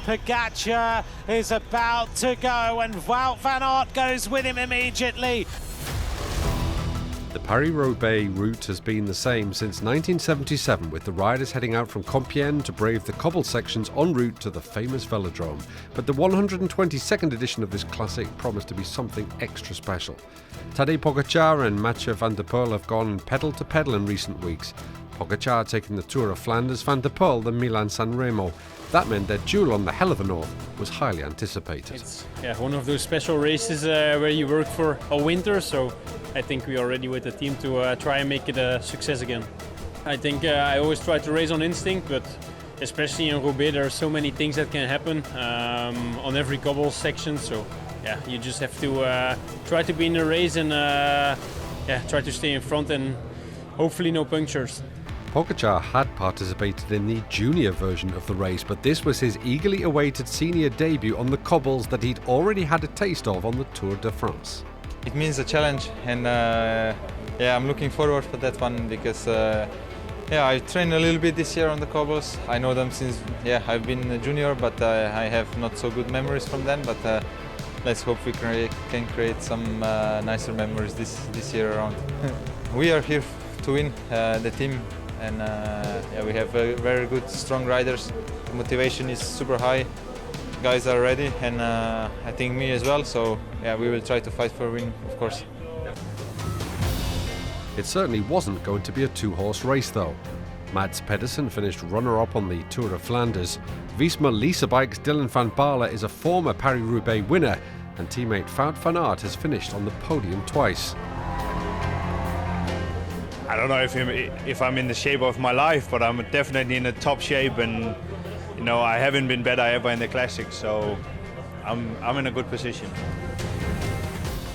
Pogacar is about to go and Wout van Aert goes with him immediately. The Paris-Roubaix route has been the same since 1977, with the riders heading out from Compiègne to brave the cobble sections en route to the famous velodrome. But the 122nd edition of this classic promised to be something extra special. Tadej Pogacar and Mathieu van der Poel have gone pedal to pedal in recent weeks. Pogacar taking the Tour of Flanders, Van der Poel the Milan-San Remo. That meant their duel on the Hell of a North was highly anticipated. It's one of those special races where you work for a winter, so I think we are ready with the team to try and make it a success again. I think I always try to race on instinct, but especially in Roubaix there are so many things that can happen on every cobble section, so yeah, you just have to try to be in the race and try to stay in front and hopefully no punctures. Pogacar had participated in the junior version of the race, but this was his eagerly awaited senior debut on the cobbles that he'd already had a taste of on the Tour de France. It means a challenge, and I'm looking forward for that one because I trained a little bit this year on the cobbles. I know them since I've been a junior, but I have not so good memories from them. But let's hope we can create some nicer memories this year around. We are here to win the team. And we have very good, strong riders. The motivation is super high. Guys are ready, and I think me as well. So we will try to fight for a win, of course. It certainly wasn't going to be a two-horse race, though. Mads Pedersen finished runner-up on the Tour of Flanders. Visma Leasebike's Dylan van Baarle is a former Paris-Roubaix winner, and teammate Wout van Aert has finished on the podium twice. I don't know if I'm in the shape of my life, but I'm definitely in a top shape, and I haven't been better ever in the classics, so I'm in a good position.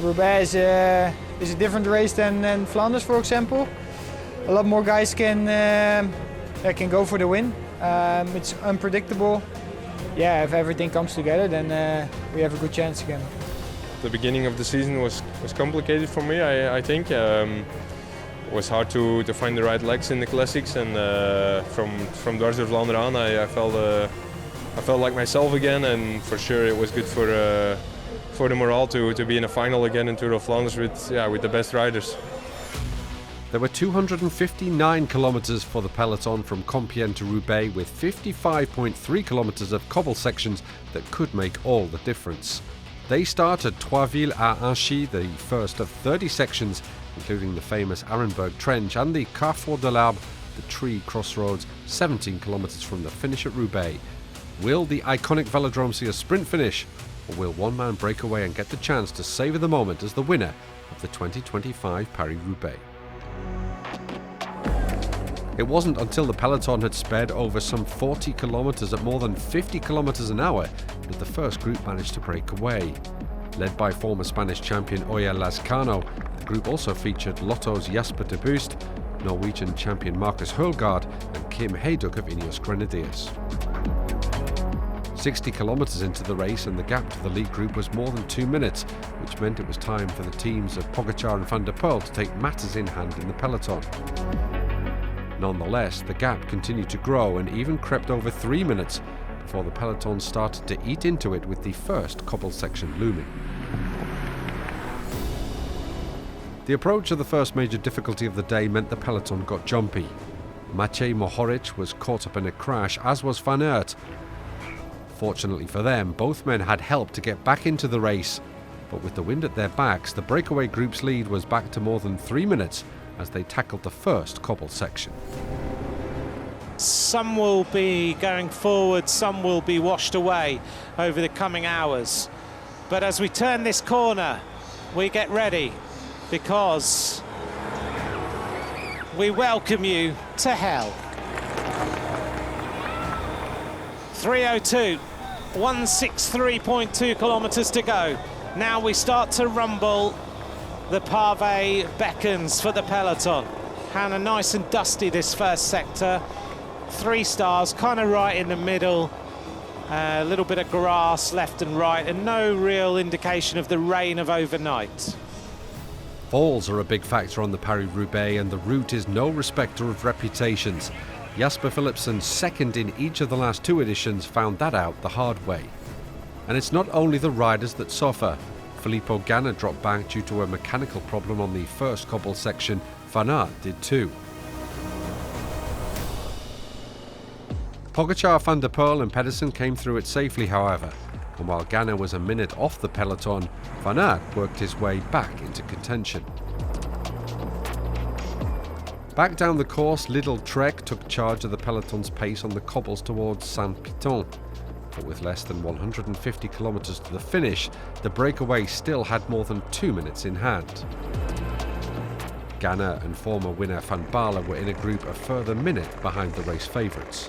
Roubaix is a different race than Flanders, for example. A lot more guys can go for the win. It's unpredictable. Yeah, if everything comes together, then we have a good chance again. The beginning of the season was complicated for me. I think. It was hard to find the right legs in the classics, and from Dwars door Vlaanderen on, I felt like myself again, and for sure it was good for the morale to be in a final again in Tour of Flanders with the best riders. There were 259 kilometres for the peloton from Compiègne to Roubaix, with 55.3 kilometres of cobble sections that could make all the difference. They start at Troisville à Inchy, the first of 30 sections, including the famous Arenberg Trench and the Carrefour de l'Arbre, the tree crossroads, 17 kilometres from the finish at Roubaix. Will the iconic velodrome see a sprint finish, or will one man break away and get the chance to savour the moment as the winner of the 2025 Paris-Roubaix? It wasn't until the peloton had sped over some 40 kilometres at more than 50 kilometres an hour that the first group managed to break away. Led by former Spanish champion Oya Lazcano, the group also featured Lotto's Jasper de Boost, Norwegian champion Marcus Hurlgaard and Kim Heyduk of Ineos Grenadiers. 60 kilometres into the race and the gap to the lead group was more than 2 minutes, which meant it was time for the teams of Pogacar and Van der Poel to take matters in hand in the peloton. Nonetheless, the gap continued to grow and even crept over 3 minutes before the peloton started to eat into it with the first cobble section looming. The approach of the first major difficulty of the day meant the peloton got jumpy. Matej Mohoric was caught up in a crash, as was Van Aert. Fortunately for them, both men had help to get back into the race, but with the wind at their backs, the breakaway group's lead was back to more than 3 minutes as they tackled the first cobble section. Some will be going forward, some will be washed away over the coming hours. But as we turn this corner, we get ready, because we welcome you to hell. 3:02, 163.2 kilometres to go. Now we start to rumble. The pavé beckons for the peloton. Kind of nice and dusty this first sector. 3 stars, kind of right in the middle. A little bit of grass left and right, and no real indication of the rain of overnight. Falls are a big factor on the Paris-Roubaix, and the route is no respecter of reputations. Jasper Philipsen, second in each of the last 2 editions, found that out the hard way. And it's not only the riders that suffer. Filippo Ganna dropped back due to a mechanical problem on the first cobble section. Van Aert did too. Pogačar, Van der Poel and Pedersen came through it safely, however, and while Ganna was a minute off the peloton, Van Aert worked his way back into contention. Back down the course, Lidl Trek took charge of the peloton's pace on the cobbles towards Saint-Piton, but with less than 150 kilometres to the finish, the breakaway still had more than 2 minutes in hand. Ganna and former winner Van Baarle were in a group a further minute behind the race favourites.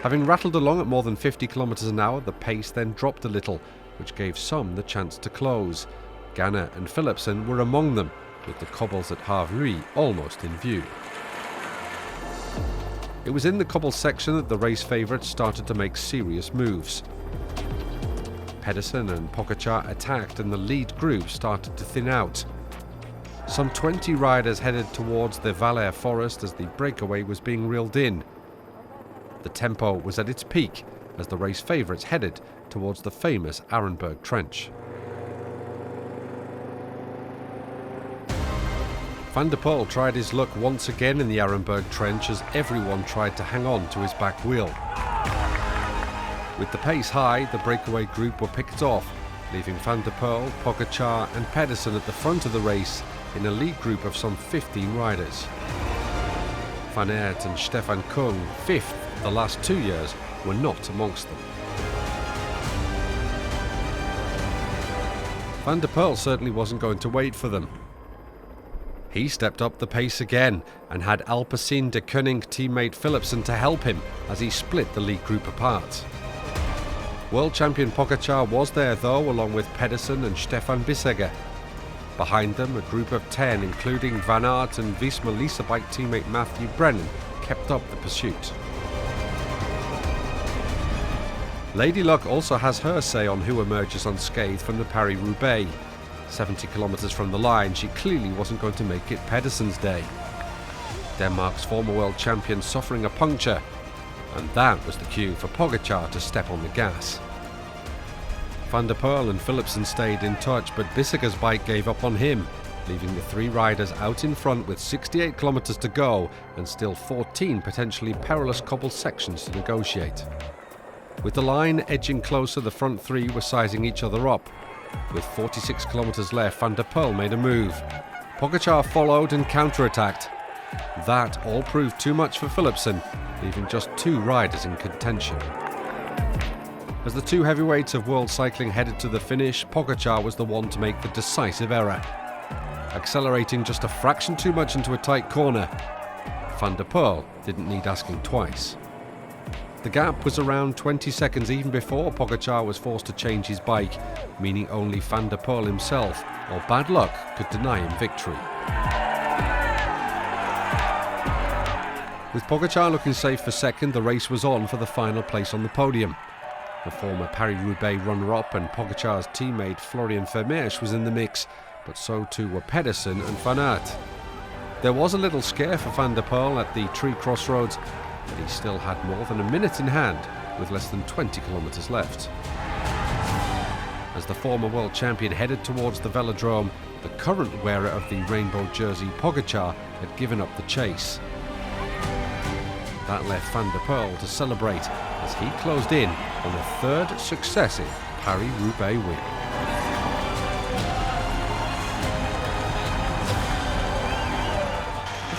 Having rattled along at more than 50 kilometres an hour, the pace then dropped a little, which gave some the chance to close. Ganna and Philipsen were among them, with the cobbles at Havre almost in view. It was in the cobble section that the race favourites started to make serious moves. Pedersen and Pogačar attacked and the lead group started to thin out. Some 20 riders headed towards the Valais forest as the breakaway was being reeled in. The tempo was at its peak as the race favourites headed towards the famous Arenberg Trench. Van der Poel tried his luck once again in the Arenberg Trench as everyone tried to hang on to his back wheel. With the pace high, the breakaway group were picked off, leaving Van der Poel, Pogačar and Pedersen at the front of the race in a lead group of some 15 riders. Van Aert and Stefan Kung, fifth the last 2 years, were not amongst them. Van der Poel certainly wasn't going to wait for them. He stepped up the pace again and had Alpecin de Koning teammate Philipsen to help him as he split the lead group apart. World champion Pogačar was there though, along with Pedersen and Stefan Bissegger. Behind them, a group of 10, including Van Aert and Visma Lease bike teammate Matthew Brennan, kept up the pursuit. Lady Luck also has her say on who emerges unscathed from the Paris-Roubaix. 70 kilometres from the line, she clearly wasn't going to make it Pedersen's day. Denmark's former world champion suffering a puncture, and that was the cue for Pogačar to step on the gas. Van der Poel and Philipsen stayed in touch, but Bissegger's bike gave up on him, leaving the 3 riders out in front with 68 kilometres to go and still 14 potentially perilous cobble sections to negotiate. With the line edging closer, the front 3 were sizing each other up. With 46 kilometres left, Van der Poel made a move. Pogačar followed and counterattacked. That all proved too much for Philipsen, leaving just 2 riders in contention. As the 2 heavyweights of world cycling headed to the finish, Pogačar was the one to make the decisive error. Accelerating just a fraction too much into a tight corner, Van der Poel didn't need asking twice. The gap was around 20 seconds even before Pogačar was forced to change his bike, meaning only Van der Poel himself, or bad luck, could deny him victory. With Pogačar looking safe for second, the race was on for the final place on the podium. The former Paris-Roubaix runner-up and Pogačar's teammate Florian Vermeersch was in the mix, but so too were Pedersen and Van Aert. There was a little scare for Van der Poel at the tree crossroads, but he still had more than a minute in hand with less than 20 kilometres left. As the former world champion headed towards the velodrome, the current wearer of the rainbow jersey, Pogačar, had given up the chase. That left Van der Poel to celebrate as he closed in on a 3rd successive Paris-Roubaix win.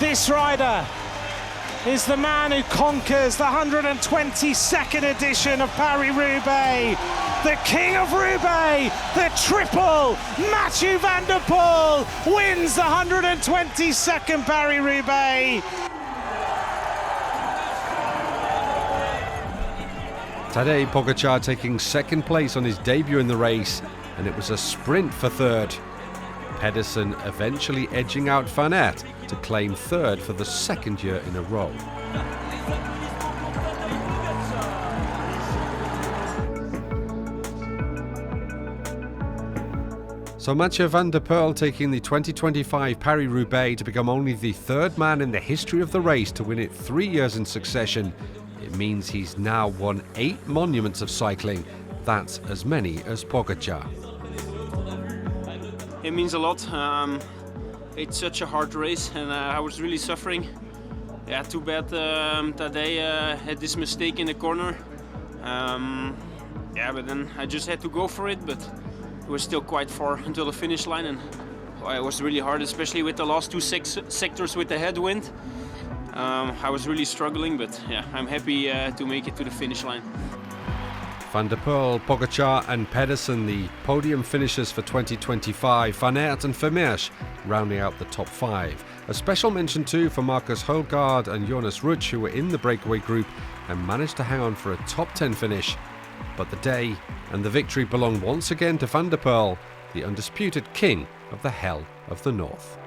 This rider is the man who conquers the 122nd edition of Paris-Roubaix. The king of Roubaix, the triple, Mathieu van der Poel, wins the 122nd Paris-Roubaix. Tadej Pogačar taking second place on his debut in the race, and it was a sprint for 3rd. Pedersen eventually edging out Van Aert to claim 3rd for the 2nd year in a row. So Mathieu van der Poel taking the 2025 Paris-Roubaix to become only the third man in the history of the race to win it 3 years in succession. It means he's now won 8 monuments of cycling. That's as many as Pogačar. It means a lot. It's such a hard race, and I was really suffering. Yeah, too bad that I had this mistake in the corner. Yeah, but then I just had to go for it, but it was still quite far until the finish line, and it was really hard, especially with the last 2 sectors with the headwind. I was really struggling, but yeah, I'm happy to make it to the finish line. Van der Poel, Pogačar and Pedersen, the podium finishers for 2025. Van Aert and Vermeersch rounding out the top 5. A special mention too for Marcus Højgaard and Jonas Rutsch, who were in the breakaway group and managed to hang on for a top 10 finish. But the day and the victory belong once again to Van der Poel, the undisputed king of the Hell of the North.